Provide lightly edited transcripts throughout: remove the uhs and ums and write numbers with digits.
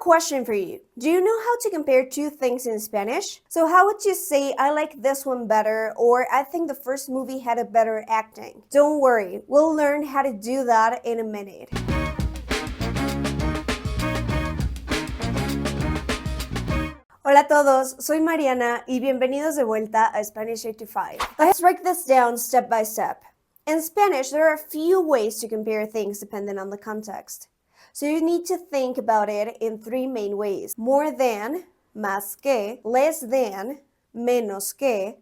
question for you. Do you know how to compare two things in Spanish? So how would you say, I like this one better, or I think the first movie had a better acting? Don't worry, we'll learn how to do that in a minute. Hola a todos, soy Mariana y bienvenidos de vuelta a Spanish 8 to 5. Let's break this down step by step. In Spanish, there are a few ways to compare things depending on the context. So you need to think about it in three main ways. More than, más que, less than, menos que,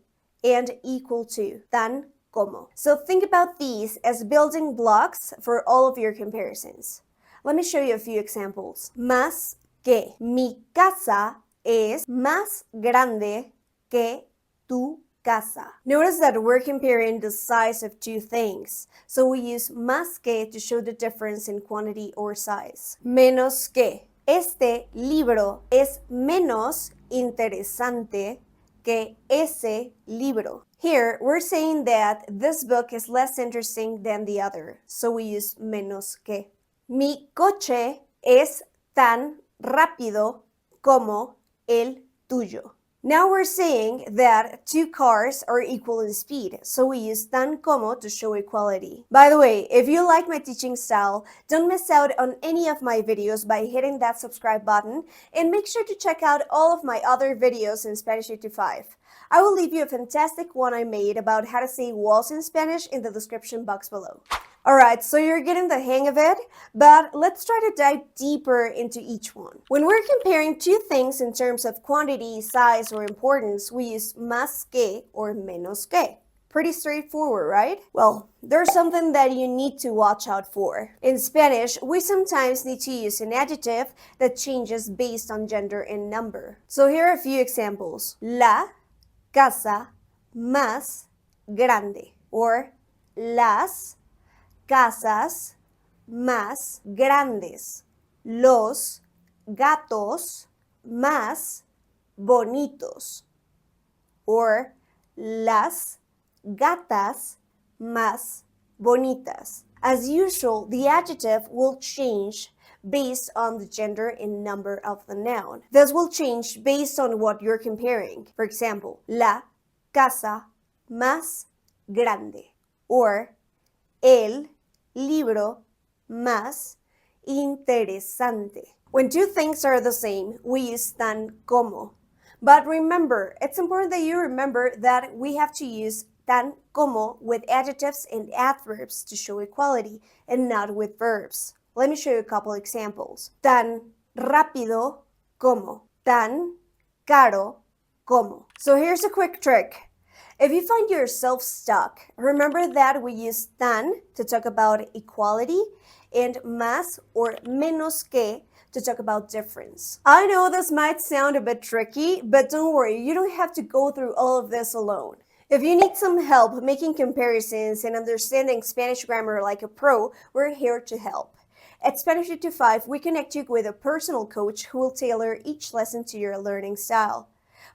and equal to, tan como. So think about these as building blocks for all of your comparisons. Let me show you a few examples. Más que, mi casa es más grande que tu casa. Notice that we're comparing the size of two things, so we use más que to show the difference in quantity or size. Menos que. Este libro es menos interesante que ese libro. Here, we're saying that this book is less interesting than the other, so we use menos que. Mi coche es tan rápido como el tuyo. Now we're saying that two cars are equal in speed, so we use tan como to show equality. By the way, if you like my teaching style, don't miss out on any of my videos by hitting that subscribe button, and make sure to check out all of my other videos in Spanish 8 to 5. I will leave you a fantastic one I made about how to say walls in Spanish in the description box below. Alright, so you're getting the hang of it, but let's try to dive deeper into each one. When we're comparing two things in terms of quantity, size, or importance, we use más que or menos que. Pretty straightforward, right? Well, there's something that you need to watch out for. In Spanish, we sometimes need to use an adjective that changes based on gender and number. So here are a few examples. La casa más grande, or las casas más grandes, los gatos más bonitos, or las gatas más bonitas. As usual, the adjective will change based on the gender and number of the noun. This will change based on what you're comparing. For example, la casa más grande, or el libro más interesante. When two things are the same, we use tan como. But remember, it's important that you remember that we have to use tan como with adjectives and adverbs to show equality and not with verbs. Let me show you a couple examples. Tan rápido como. Tan caro como. So here's a quick trick. If you find yourself stuck, remember that we use tan to talk about equality and más or menos que to talk about difference. I know this might sound a bit tricky, but don't worry, you don't have to go through all of this alone. If you need some help making comparisons and understanding Spanish grammar like a pro, we're here to help. At Spanish 8 to 5, we connect you with a personal coach who will tailor each lesson to your learning style.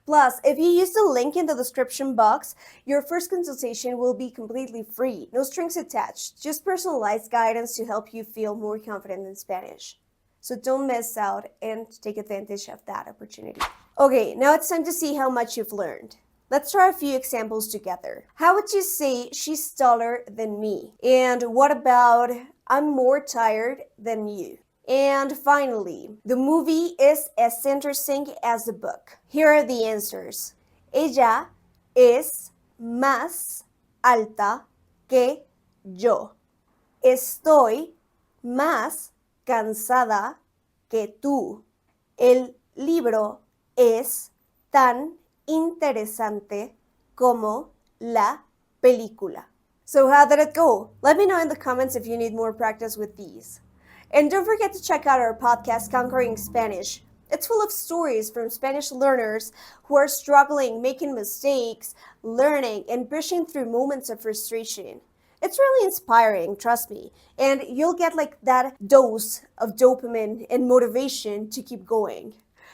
Plus, if you use the link in the description box, your first consultation will be completely free. No strings attached, just personalized guidance to help you feel more confident in Spanish. So don't miss out and take advantage of that opportunity. Okay, now it's time to see how much you've learned. Let's try a few examples together. How would you say she's taller than me? And what about I'm more tired than you? And finally, the movie is as interesting as the book. Here are the answers. Ella es más alta que yo. Estoy más cansada que tú. El libro es tan interesante como la película. So how did it go? Let me know in the comments if you need more practice with these. And don't forget to check out our podcast, Conquering Spanish. It's full of stories from Spanish learners who are struggling, making mistakes, learning, and pushing through moments of frustration. It's really inspiring, trust me. And you'll get like that dose of dopamine and motivation to keep going.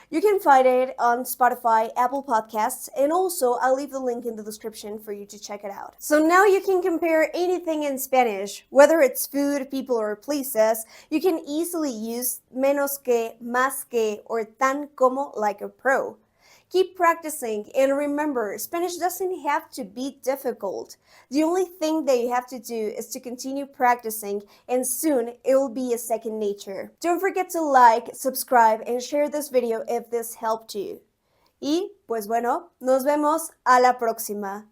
You can find it on Spotify, Apple Podcasts, and also I'll leave the link in the description for you to check it out. So now you can compare anything in Spanish, whether it's food, people, or places. You can easily use menos que, más que, or tan como like a pro. Keep practicing, and remember, Spanish doesn't have to be difficult. The only thing that you have to do is to continue practicing, and soon it will be a second nature. Don't forget to like, subscribe, and share this video if this helped you. Y pues bueno, nos vemos a la próxima.